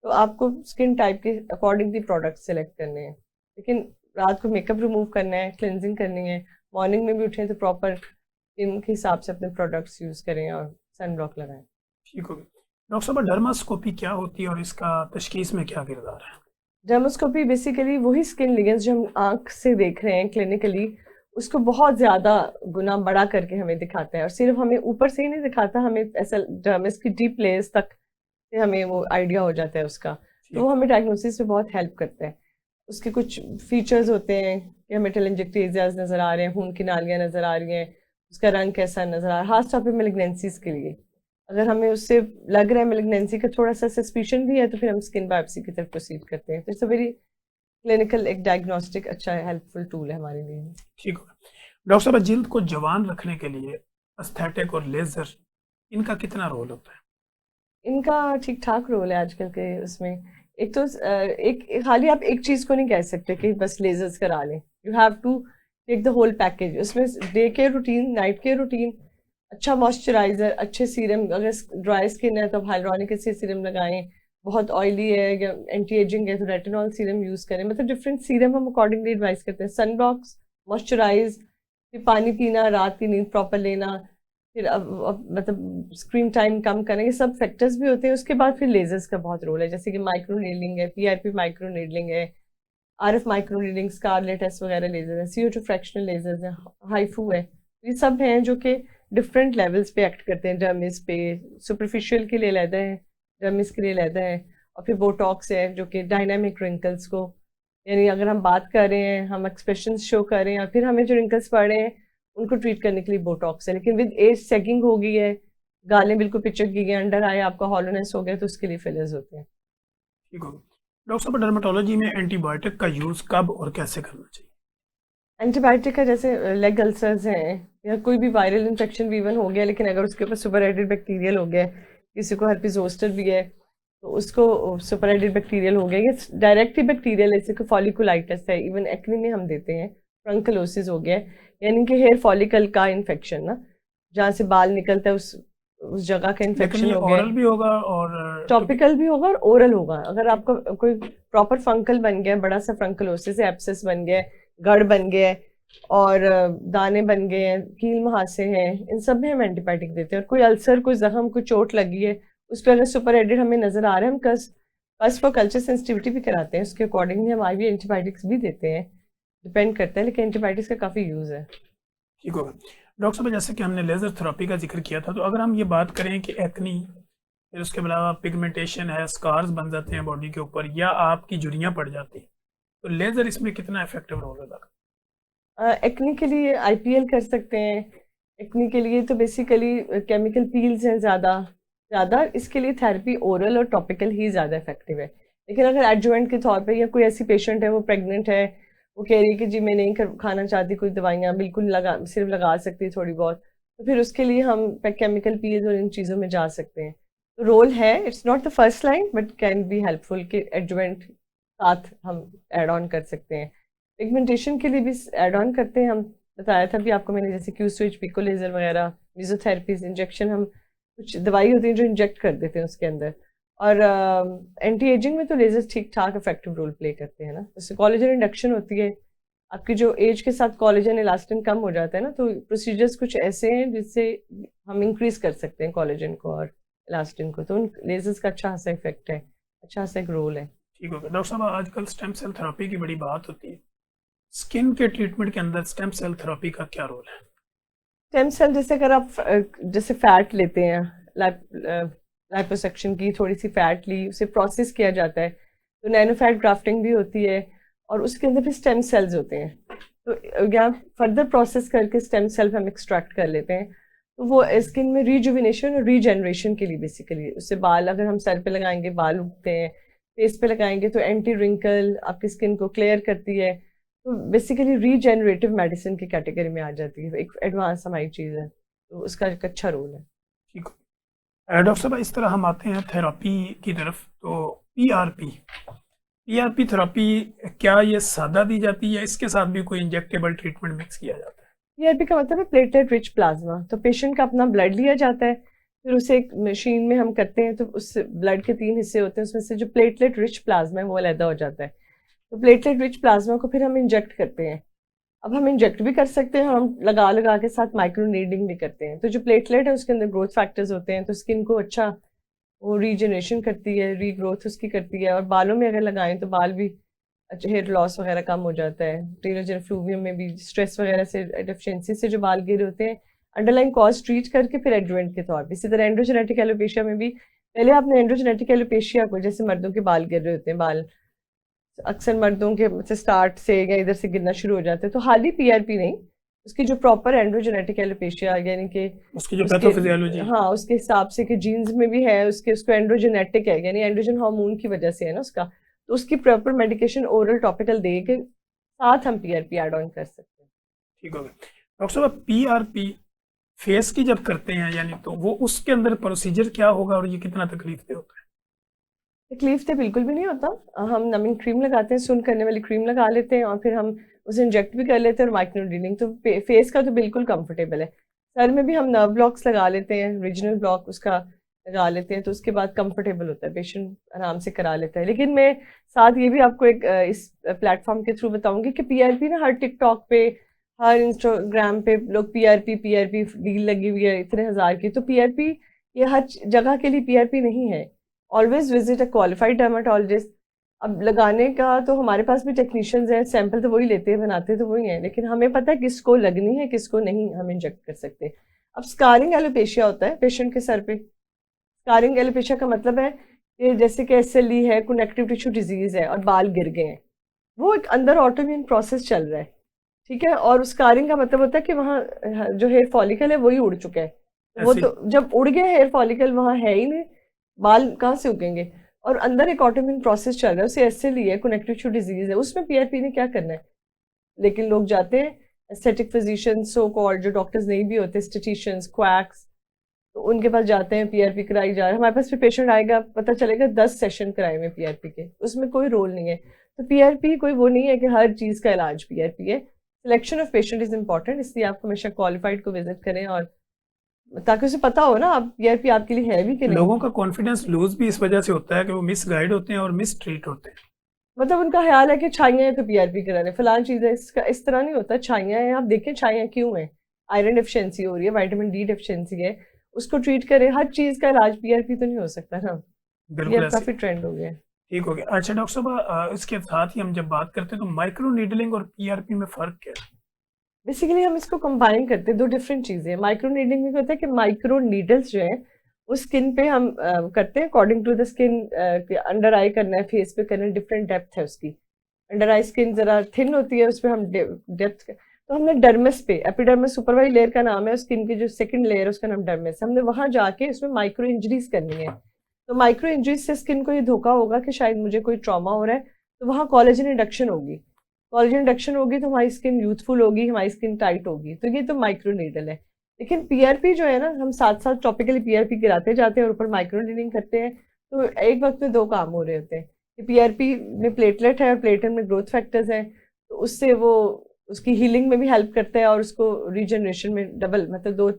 तो आपको स्किन टाइप के अकॉर्डिंगली प्रोडक्ट सेलेक्ट करने हैं। लेकिन रात को मेकअप रिमूव करना है, क्लेंजिंग करनी है, मॉर्निंग में भी उठें तो प्रॉपर स्किन के हिसाब से अपने प्रोडक्ट्स यूज़ करें और सनब्लॉक लगाएं। ठीक हो गया। डॉक्टर साहब, डर्मास्कोपी क्या होती है और इसका तशखीस में क्या किरदार है? डर्मोस्कोपी बेसिकली वही स्किन लिगेंड्स जो हम आंख से देख रहे हैं क्लिनिकली, उसको बहुत ज़्यादा गुना बड़ा करके हमें दिखाता है। और सिर्फ हमें ऊपर से ही नहीं दिखाता, हमें ऐसा डर्मिस की डीप लेयर्स तक से हमें वो आइडिया हो जाता है उसका। तो वो हमें डायग्नोसिस में बहुत हेल्प करता है। उसके कुछ फीचर्स होते हैं कि हमें टेलेंजिक्टेसियाज नज़र आ रहे हैं, खून की नालियाँ नज़र आ रही हैं, उसका रंग कैसा नज़र आ रहा है। खास तौर पर मेलिग्नेंसीज के लिए अगर हमें उससे लग रहा है मेलिग्नेंसी का थोड़ा सा सस्पिशन भी है, तो फिर हम स्किन बायोप्सी की तरफ प्रोसीड करते हैं। तो इट्स अ वेरी क्लिनिकल, एक डायग्नोस्टिक अच्छा हेल्पफुल टूल है हमारे लिए। ठीक है। डॉक्टर साहब, जिल्द को जवान रखने के लिए एस्थेटिक और लेजर, इनका कितना रोल होता है? इनका ठीक ठाक रोल है आजकल के उसमें। एक तो खाली आप एक चीज़ को नहीं कह सकते कि बस लेजर्स करा लें। You have to take the whole package. उसमें day care routine, night care routine, अच्छा मॉइस्चराइजर, अच्छे सीरम। अगर ड्राई स्किन है तो हाइड्रोनिक एसिड सीरम लगाएं, बहुत ऑयली है या एंटी एजिंग है तो रेटिनॉल सीरम यूज़ करें। मतलब डिफरेंट सीरम हम अकॉर्डिंगली एडवाइस करते हैं। सनब्लॉक्स, मॉइस्चराइज, फिर पानी पीना, रात की नींद प्रॉपर लेना, फिर अब मतलब स्क्रीन टाइम कम करें, ये सब फैक्टर्स भी होते हैं। उसके बाद फिर लेजर्स का बहुत रोल है, जैसे कि माइक्रो नीडलिंग है, PRP माइक्रो नीडलिंग है, RF micro needling, scarlet S वगैरह लेजर है, CO2 फ्रैक्शनल लेजर्स है, हाइफू है। ये सब हैं जो कि डिफरेंट लेवल्स पे एक्ट करते हैं डर्मिस पे। सुपरफिशियल के लिए लेते हैं, डर्मिस के लिए लेते हैं। और फिर बोटॉक्स है जो कि डायनामिक रिंकल्स को, यानी अगर हम बात कर रहे हैं, हम एक्सप्रेशन शो कर रहे हैं और फिर हमें जो रिंकल्स पड़ रहे हैं उनको ट्रीट करने के लिए बोटॉक्स है। लेकिन विद एज सेगिंग हो गई है, गालें बिल्कुल पिचक गई हैं, अंडर आए आपका हॉलोनेस हो गया, तो उसके लिए फिलर्स होते हैं। ठीक हो गया। डॉक्टर साहब, डर्मेटोलॉजी में एंटीबायोटिक का यूज़ कब और कैसे करना चाहिए? एंटीबायोटिक का जैसे लेग अल्सर्स हैं या कोई भी वायरल इन्फेक्शन भी इवन हो गया, लेकिन अगर उसके ऊपर सुपरएडेड बैक्टीरियल हो गया, किसी को हर्पीस जोस्टर भी है तो उसको सुपरएडेड बैक्टीरियल हो गया, या डायरेक्टली बैक्टीरियल, जैसे कि फॉलिकुलाइटिस है, इवन एक्ने में हम देते हैं, ट्रंकलोसिस हो गया, यानी कि हेयर फॉलिकल का इन्फेक्शन ना, जहाँ से बाल निकलता है उस जगह का लेकिन इन्फेक्शन ये हो गया। ओरल भी होगा और टॉपिकल भी होगा और ओरल होगा। अगर आपका कोई प्रॉपर फंकल बन गया, बड़ा सा फंकलोसिस है, एब्सेस बन गया है, गढ़ बन गया है और दाने बन गए हैं, कील मुहासे हैं, इन सब में हम एंटीबायोटिक देते हैं। और कोई अल्सर, कोई जख्म, कोई चोट लगी है, उस पर अगर सुपर एडेड हमें नजर आ रहा है, हम कस फॉर कल्चर सेंसिटिविटी भी कराते हैं, उसके अकॉर्डिंगली हम IV एंटीबायोटिक्स भी देते हैं, डिपेंड करता है। लेकिन एंटीबायोटिक्स का काफ़ी यूज़ है। ठीक होगा। डॉक्टर साहब, जैसे कि हमने लेजर थेरेपी का जिक्र किया था, तो अगर हम ये बात करें कि एक्नी, फिर उसके अलावा पिगमेंटेशन है, स्कार्स बन जाते हैं बॉडी के ऊपर, या आपकी झुर्रियाँ पड़ जाती हैं, तो लेजर इसमें कितना इफेक्टिव रोल अदा करता एक्ने के लिए IPL कर सकते हैं। एक्ने के लिए तो बेसिकली केमिकल पील्स हैं ज़्यादा ज़्यादा, इसके लिए थेरेपी ओरल और टॉपिकल ही ज़्यादा इफेक्टिव है। लेकिन अगर एडजुवेंट के तौर पे, या कोई ऐसी पेशेंट है वो प्रेग्नेंट है, वो कह रही है कि जी मैं नहीं खाना चाहती कोई दवाइयाँ, बिल्कुल सिर्फ लगा सकती है थोड़ी बहुत, तो फिर उसके लिए हम केमिकल पील्स और इन चीज़ों में जा सकते हैं। तो रोल है, it's not the first line but can be helpful कि एडजुवेंट साथ हम ऐड ऑन कर सकते हैं। पिगमेंटेशन के लिए भी ऐड ऑन करते हैं हम, बताया था भी आपको मैंने, जैसे क्यू स्विच, पिको लेजर वगैरह, मेसोथेरेपीज, इंजेक्शन, हम कुछ दवाई होती है जो इंजेक्ट कर देते हैं उसके अंदर। और एंटी एजिंग में तो लेजर्स ठीक ठाक इफेक्टिव रोल प्ले करते हैं ना। जैसे कोलेजन इंडक्शन होती है, आपकी जो एज के साथ कोलेजन इलास्टिन कम हो जाता है ना, तो प्रोसीजर्स कुछ ऐसे हैं जिससे हम इंक्रीज कर सकते हैं कोलेजन को और इलास्टिन को। तो उन लेजर्स का अच्छा सा इफेक्ट है, अच्छा सा एक रोल है। ठीक हो गया डॉक्टर साहब, आजकल स्टेम सेल थेरेपी की बड़ी बात होती है, स्किन के ट्रीटमेंट के अंदर स्टेम सेल थेरेपी का क्या रोल है? स्टेम सेल जैसे अगर आप जैसे फैट लेते हैं, लाइपोसक्शन की थोड़ी सी फैट ली, उसे प्रोसेस किया जाता है, तो नैनो फैट ग्राफ्टिंग भी होती है और उसके अंदर भी स्टेम सेल्स होते हैं। तो यहाँ फर्दर प्रोसेस करके स्टेम सेल हम एक्सट्रैक्ट कर लेते हैं, तो वो स्किन में रीजुविनेशन और रीजनरेशन के लिए बेसिकली, उससे बाल अगर हम सर पे लगाएंगे बाल उगते हैं, फेस पे लगाएंगे तो एंटी रिंकल आपकी स्किन को क्लियर करती है। तो बेसिकली रीजेनरेटिव मेडिसिन की कैटेगरी में आ जाती है, एक एडवांस हमारी चीज़ है, तो उसका एक अच्छा रोल है। ठीक हो डॉक्टर साहब, इस तरह हम आते हैं थेरेपी की तरफ, तो पीआरपी थेरेपी क्या ये सादा दी जाती है, इसके साथ भी कोई इंजेक्टेबल ट्रीटमेंट मिक्स किया जाता है? पीआरपी का मतलब है प्लेटलेट रिच प्लाज्मा। तो पेशेंट का अपना ब्लड लिया जाता है, फिर उसे एक मशीन में हम करते हैं, तो उस ब्लड के 3 हिस्से होते हैं, उसमें से जो प्लेटलेट रिच प्लाज्मा है वो अलग हो जाता है। तो प्लेटलेट रिच प्लाज्मा को फिर हम इंजेक्ट करते हैं। अब हम इंजेक्ट भी कर सकते हैं और हम लगा लगा के साथ माइक्रो नीडिंग भी करते हैं। तो जो प्लेटलेट है उसके अंदर ग्रोथ फैक्टर्स होते हैं, तो स्किन को अच्छा वो रीजनरेशन करती है, रीग्रोथ उसकी करती है। और बालों में अगर लगाएं तो बाल भी अच्छा, हेयर लॉस वगैरह कम हो जाता है। टेलोजन फ्लूवियम में भी स्ट्रेस वगैरह से, डेफिशिएंसी से जो बाल गिर होते हैं, अंडरलाइन कॉज ट्रीट करके फिर एडजुवेंट के तौर पे। इसी तरह एंड्रोजेनेटिक एलोपेशिया में भी पहले आपने एंड्रोजेनेटिक एलोपेशिया को, जैसे मर्दों के बाल गिर रहे होते हैं, बाल अक्सर मर्दों के स्टार्ट से या इधर से गिरना शुरू हो जाते हैं, तो हाल ही पीआरपी नहीं, उसकी जो प्रॉपर एंड्रोजेनेटिक एलोपेशिया यानी कि उसकी जो पैथोफिजियोलॉजी, हाँ उसके हिसाब से कि जीन्स में भी है उसके, उसको एंड्रोजेनेटिक है यानी एंड्रोजन हार्मोन की वजह से है ना उसका, तो उसकी प्रॉपर मेडिकेशन ओरल टॉपिकल दे के साथ हम पीआरपी ऐड ऑन कर सकते हैं। ठीक हो गया डॉक्टर साहब। पीआरपी फेस की जब करते हैं यानी, तो वो उसके अंदर प्रोसीजर क्या होगा और ये कितना तकलीफ दे होता है? तकलीफ तो बिल्कुल भी नहीं होता। हम नमिंग क्रीम लगाते हैं, सुन करने वाली क्रीम लगा लेते हैं और फिर हम उसे इंजेक्ट भी कर लेते हैं और माइक्रो नीडलिंग, तो फेस का तो बिल्कुल कंफर्टेबल है। सर में भी हम नर्व ब्लॉक्स लगा लेते हैं, रीजनल ब्लॉक उसका लगा लेते हैं, तो उसके बाद कंफर्टेबल होता है, पेशेंट आराम से करा लेता है। लेकिन मैं साथ ये भी आपको एक इस प्लेटफॉर्म के थ्रू बताऊंगी कि पीआरपी ना हर टिकटॉक पे, हर इंस्टाग्राम पे लोग पीआरपी पीआरपी डील लगी हुई है इतने हज़ार की, तो पीआरपी ये हर जगह के लिए पीआरपी नहीं है। Always visit a qualified dermatologist. अब लगाने का तो हमारे पास भी टेक्नीशियंस हैं, सैंपल तो वही लेते हैं, बनाते तो वही हैं, लेकिन हमें पता है किसको लगनी है किसको नहीं हम इंजेक्ट कर सकते। अब स्कारिंग एलोपेशिया होता है पेशेंट के सर पे। स्कारिंग एलोपेशिया का मतलब है कि जैसे कि एसएलई है, कनेक्टिव टिश्यू डिजीज है और बाल गिर गए हैं, वो एक अंदर ऑटोइम्यून प्रोसेस चल रहा है, ठीक है। और स्कारिंग का मतलब होता है कि वहाँ जो हेयर फॉलिकल है वही उड़ चुका है, वो तो जब उड़ गया हेयर फॉलिकल वहाँ है ही नहीं, बाल कहाँ से उगेंगे। और अंदर एक ऑटोइम्यून प्रोसेस चल रहा है, उसे एसएलई है, कनेक्टिव टिश्यू डिजीज है, उसमें पीआरपी ने क्या करना है। लेकिन लोग जाते हैं एस्थेटिक फिजिशियंस, सो कॉल्ड जो डॉक्टर्स नहीं भी होते, स्टेटिशियंस, क्वैक्स, तो उनके पास जाते हैं, पीआरपी कराई जा रहा है। हमारे पास भी पेशेंट आएगा, पता चलेगा 10 सेशन कराए में पीआरपी के, उसमें कोई रोल नहीं है। तो पीआरपी कोई वो नहीं है कि हर चीज़ का इलाज पीआरपी है। Selection of patient is important, इसलिए आपको हमेशा क्वालिफाइड को विजिट करें और ताकि उसे पता हो ना आप पीआरपी आपके लिए है भी कि नहीं। लोगों का कॉन्फिडेंस लूज भी इस वजह से होता है कि वो मिस गाइड होते हैं और मिस ट्रीट होते हैं। मतलब उनका ख्याल है कि छाइयाँ हैं तो पीआरपी करा रहे, फलान चीज़ है, इसका इस तरह नहीं होता। छाइयाँ हैं, आप देखें छाइयाँ क्यों हैं, आयरन डेफिशिएंसी हो रही है, विटामिन डी डेफिशिएंसी है, उसको ट्रीट करें। हर चीज़ का इलाज पीआरपी तो नहीं हो सकता ना, ये बिल्कुल काफ़ी ट्रेंड हो गया है। ठीक हो गया। अच्छा डॉक्टर साहब, इसके साथ ही हम जब बात करते हैं तो माइक्रो नीडलिंग और पीआरपी में फ़र्क क्या है? बेसिकली हम इसको कंबाइन करते हैं, दो डिफरेंट चीज़ें हैं। माइक्रो नीडलिंग में क्या होता है कि माइक्रो नीडल्स जो हैं वो स्किन पे हम करते हैं according to the skin, under eye करना है, फेस पे करना है, डिफरेंट डेप्थ है उसकी। अंडर आई स्किन ज़रा थिन होती है, उसमें हम डेप्थ, तो हमने डर्मिस पे, एपिडर्मिस सुपरवाई लेयर का नाम है, स्किन की जो सेकंड लेयर है उसका नाम डर्मिस, हमने वहाँ जाके उसमें माइक्रो इंजरीज करनी है। तो माइक्रो इंजरीज से स्किन को ये धोखा होगा कि शायद मुझे कोई ट्रॉमा हो रहा है, तो वहाँ कोलेजन इंडक्शन होगी, कोलेजन इंडक्शन होगी तो हमारी स्किन यूथफुल होगी, हमारी स्किन टाइट होगी, तो ये तो माइक्रो नीडल है। लेकिन पीआरपी जो है ना, हम साथ साथ टॉपिकली पीआरपी गिराते जाते हैं और ऊपर माइक्रो नीडिंग करते हैं, तो एक वक्त में 2 काम हो रहे होते हैं कि पीआरपी में प्लेटलेट है और प्लेटलेट में ग्रोथ फैक्टर्स हैं, तो उससे वो उसकी हीलिंग में भी हेल्प करता है और उसको रीजनरेशन में डबल, मतलब 2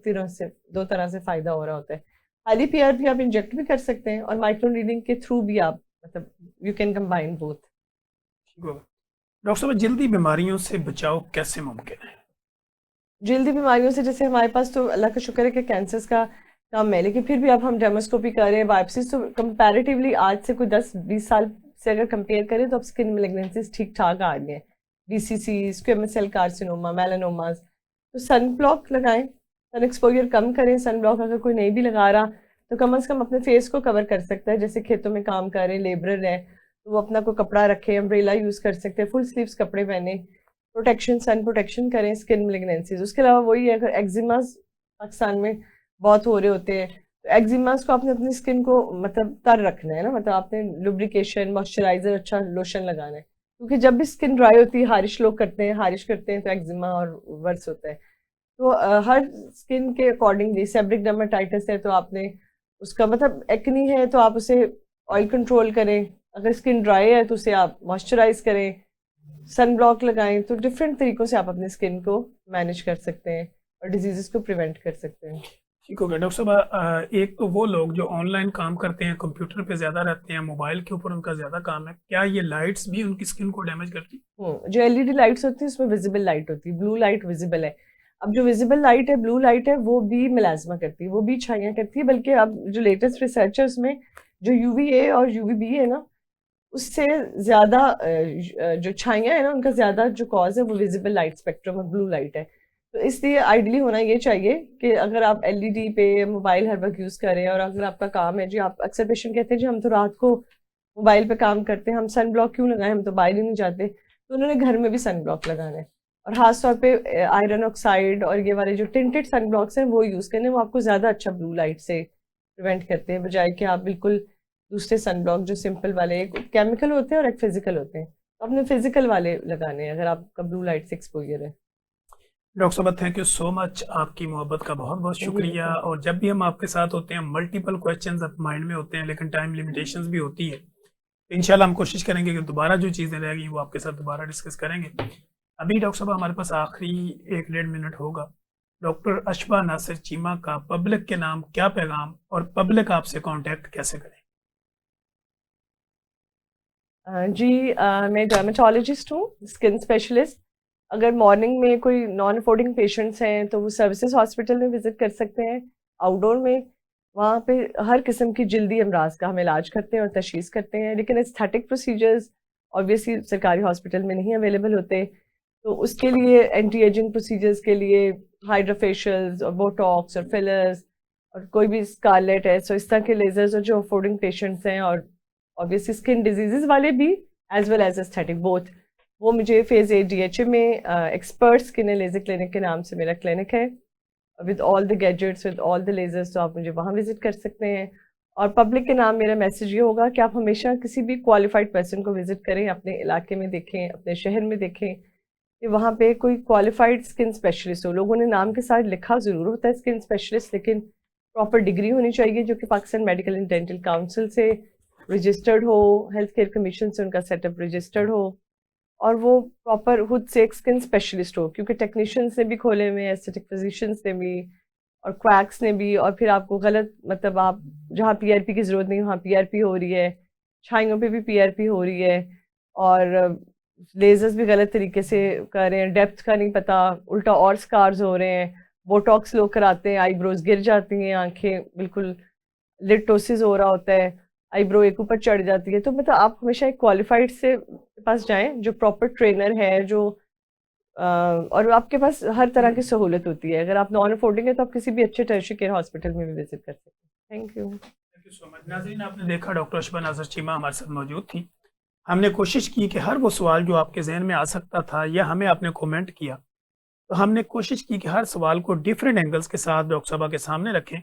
तरह से फ़ायदा हो रहा होता है। खाली पीआरपी आप इंजेक्ट भी कर सकते हैं और माइक्रो नीडिंग के थ्रू भी आप, मतलब यू कैन कंबाइन बोथ। ठीक होगा। डॉक्टर साहब, जल्दी बीमारियों से बचाव कैसे मुमकिन है? जल्दी बीमारियों से, जैसे हमारे पास तो अल्लाह का शुक्र है कि कैंसर्स का कम है, लेकिन फिर भी अब हम डेमोस्कोपी कर रहे हैं, बायोप्सीज, तो कंपैरेटिवली आज से कोई 10-20 साल से अगर कंपेयर करें तो अब स्किन मेलिग्नेंसीज ठीक ठाक आ रही हैं, बीसीसी, स्क्वेमस सेल कार्सिनोमा, मेलानोमास। तो सन ब्लॉक लगाएं, सन एक्सपोजर कम करें। सन ब्लॉक अगर कोई नहीं भी लगा रहा तो कम से कम अपने फेस को कवर कर सकता है, जैसे खेतों में काम कर रहे हैं, लेबरर है, तो वो अपना कोई कपड़ा रखे, अम्ब्रेला यूज़ कर सकते हैं, फुल स्लीव्स कपड़े पहने, प्रोटेक्शन, सन प्रोटेक्शन करें स्किन मेलिग्नेंसीज। उसके अलावा वही है, अगर एक्जिमास पाकिस्तान में बहुत हो रहे होते हैं, तो एक्जिमास को आपने अपनी स्किन को मतलब तर रखना है ना, मतलब आपने लुब्रिकेशन, मॉइस्चराइजर, अच्छा लोशन लगाना है, क्योंकि जब भी स्किन ड्राई होती है, हारिश लोग करते हैं, हारिश करते हैं तो एक्जिमा और वर्स होता है। तो हर स्किन के अकॉर्डिंगली, सेबरिक डर्माटाइटिस है तो आपने उसका, मतलब एक्नी है तो आप उसे ऑयल कंट्रोल करें, अगर स्किन ड्राई है तो उसे आप मॉइस्चराइज करें, सन ब्लॉक लगाएं। तो डिफरेंट तरीकों से आप अपनी स्किन को मैनेज कर सकते हैं और डिजीजेस को प्रिवेंट कर सकते हैं। ठीक हो गया। डॉक्टर साहब, एक तो वो लोग जो ऑनलाइन काम करते हैं, कंप्यूटर पे ज़्यादा रहते हैं, मोबाइल के ऊपर उनका ज़्यादा काम है, क्या ये लाइट्स भी उनकी स्किन को डैमेज करती? जो एलईडी लाइट्स होती है उसमें विजिबल लाइट होती है, ब्लू लाइट विजिबल है। अब जो विजिबल लाइट है, ब्लू लाइट है, वो भी मिलाजमा करती है, वो भी छाइयाँ करती है, बल्कि अब जो लेटेस्ट रिसर्च है उसमें जो यूवीए और यूवीबी है ना, उससे ज़्यादा जो छाइयाँ है ना, उनका ज़्यादा जो कॉज है वो विजिबल लाइट स्पेक्ट्रम और ब्लू लाइट है। तो इसलिए आइडियली होना ये चाहिए कि अगर आप एलईडी पे मोबाइल हर वक्त यूज़ करें, और अगर आपका काम है जी, आप अक्सर पेशेंट कहते हैं जी हम तो रात को मोबाइल पे काम करते हैं, हम सन ब्लॉक क्यों लगाएं, हम तो बाहर ही नहीं जाते, तो उन्होंने घर में भी सन ब्लॉक लगाना है। और ख़ास तौर पे आयरन ऑक्साइड और ये वाले जो टिंटेड सन ब्लॉक्स हैं वो यूज़ करने, वो आपको ज़्यादा अच्छा ब्लू लाइट से प्रिवेंट करते हैं, बजाय कि आप बिल्कुल दूसरे सन ब्लॉक जो सिंपल वाले, एक केमिकल होते हैं और एक फिजिकल होते हैं, तो आपने फिजिकल वाले लगाने हैं अगर आपका ब्लू लाइट से एक्सपोजर है। डॉक्टर साहब, थैंक यू सो मच। आपकी मोहब्बत का बहुत बहुत शुक्रिया। और जब भी हम आपके साथ होते हैं, मल्टीपल क्वेश्चंस अब माइंड में होते हैं, लेकिन टाइम लिमिटेशंस भी होती है, तो इंशाल्लाह हम कोशिश करेंगे कि दोबारा जो चीज़ें रहेंगी वो आपके साथ दोबारा डिस्कस करेंगे। अभी डॉक्टर साहब हमारे पास आखिरी 1-1.5 मिनट होगा। डॉक्टर अशबा नासिर चीमा का पब्लिक के नाम क्या पैगाम, और पब्लिक आपसे कांटेक्ट कैसे करें? जी, मैं डर्मेटोलॉजिस्ट हूँ, स्किन स्पेशलिस्ट। अगर मॉर्निंग में कोई नॉन अफोर्डिंग पेशेंट्स हैं तो वो सर्विसेज हॉस्पिटल में विजिट कर सकते हैं। आउटडोर में वहाँ पे हर किस्म की जल्दी अमराज का हम इलाज करते हैं और तशखीस करते हैं, लेकिन एस्थेटिक प्रोसीजर्स ऑब्वियसली सरकारी हॉस्पिटल में नहीं अवेलेबल होते, तो उसके लिए एंटी एजिंग प्रोसीजर्स के लिए हाइड्रोफेशियल्स और बोटॉक्स और फिलर्स और कोई भी स्कारलेट है, सो इस तरह के लेजर्स और जो अफोर्डिंग पेशेंट्स हैं, और ऑब्वियसली स्किन डिजीजेज वाले भी as well as aesthetic both, वो मुझे फेज ए डीएचए में expert skin and laser clinic के नाम से मेरा क्लिनिक है, with all the gadgets, with all the lasers, तो आप मुझे वहाँ विजिट कर सकते हैं। और पब्लिक के नाम मेरा मैसेज ये होगा कि आप हमेशा किसी भी क्वालिफाइड पर्सन को विजिट करें, अपने इलाके में देखें, अपने शहर में देखें कि वहाँ पे कोई क्वालिफाइड स्किन स्पेशलिस्ट हो। लोगों ने नाम के साथ लिखा ज़रूर होता है स्किन स्पेशलिस्ट, लेकिन प्रॉपर डिग्री होनी चाहिए जो कि Pakistan medical and dental council से रजिस्टर्ड हो, हेल्थ केयर कमीशन से उनका सेटअप रजिस्टर्ड हो, और वो प्रॉपर खुद से एक स्किन स्पेशलिस्ट हो, क्योंकि टेक्नीशियंस ने भी खोले हुए हैं, एस्थेटिक फिजिशियंस ने भी और क्वैक्स ने भी, और फिर आपको गलत, मतलब आप जहाँ पीआरपी की ज़रूरत नहीं वहाँ पीआरपी हो रही है, छाइयों पे भी पीआरपी हो रही है, और लेजर्स भी गलत तरीके से कर रहे हैं, डेप्थ का नहीं पता, उल्टा और स्कार्स हो रहे हैं, बोटॉक्स लोग कराते हैं, आईब्रोज गिर जाती हैं, आंखें बिल्कुल, लिटोसिस हो रहा होता है, आईब्रो एक ऊपर चढ़ जाती है। तो मतलब आप हमेशा एक क्वालिफाइड से के पास जाएं जो प्रॉपर ट्रेनर है, जो और आपके पास हर तरह की सहूलत होती है। अगर आप नॉन अफोर्डिंग है तो आप किसी भी अच्छे टर्शियरी केयर हॉस्पिटल में भी विजिट कर सकते हैं। Thank you so much. नाज़रीन, आपने देखा डॉक्टर अशबा नासिर चीमा हमारे साथ मौजूद थी। हमने कोशिश की कि हर वो सवाल जो आपके जहन में आ सकता था या हमें आपने कमेंट किया, तो हमने कोशिश की कि हर सवाल को डिफरेंट एंगल्स के साथ डॉक्टर साहबा के सामने रखें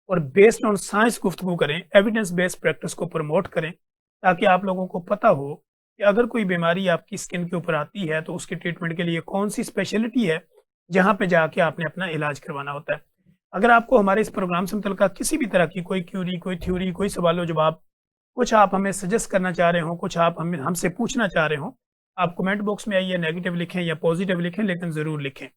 और बेस्ड ऑन साइंस गुफ्तगू करें, एविडेंस बेस्ड प्रैक्टिस को प्रमोट करें, ताकि आप लोगों को पता हो कि अगर कोई बीमारी आपकी स्किन के ऊपर आती है तो उसके ट्रीटमेंट के लिए कौन सी स्पेशलिटी है जहाँ पे जाके आपने अपना इलाज करवाना होता है। अगर आपको हमारे इस प्रोग्राम से मुतल्लिक़ किसी भी तरह की कोई क्यूरी, कोई थ्योरी, कोई सवाल व जवाब, कुछ आप हमें सजेस्ट करना चाह रहे हो, कुछ आप हमसे पूछना चाह रहे हो, आप कमेंट बॉक्स में आइए, नेगेटिव लिखें या पॉजिटिव लिखें, लेकिन ज़रूर लिखें।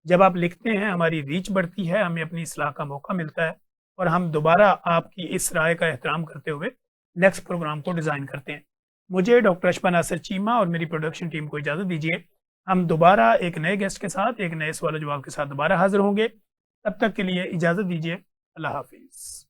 जब आप लिखते हैं हमारी रीच बढ़ती है, हमें अपनी इस्लाह का मौका मिलता है और हम दोबारा आपकी इस राय का एहतराम करते हुए नेक्स्ट प्रोग्राम को डिज़ाइन करते हैं। मुझे डॉक्टर अशफा नासिर चीमा और मेरी प्रोडक्शन टीम को इजाज़त दीजिए। हम दोबारा एक नए गेस्ट के साथ, एक नए सवाल जवाब के साथ दोबारा हाज़िर होंगे। तब तक के लिए इजाज़त दीजिए। अल्लाह हाफ़िज़।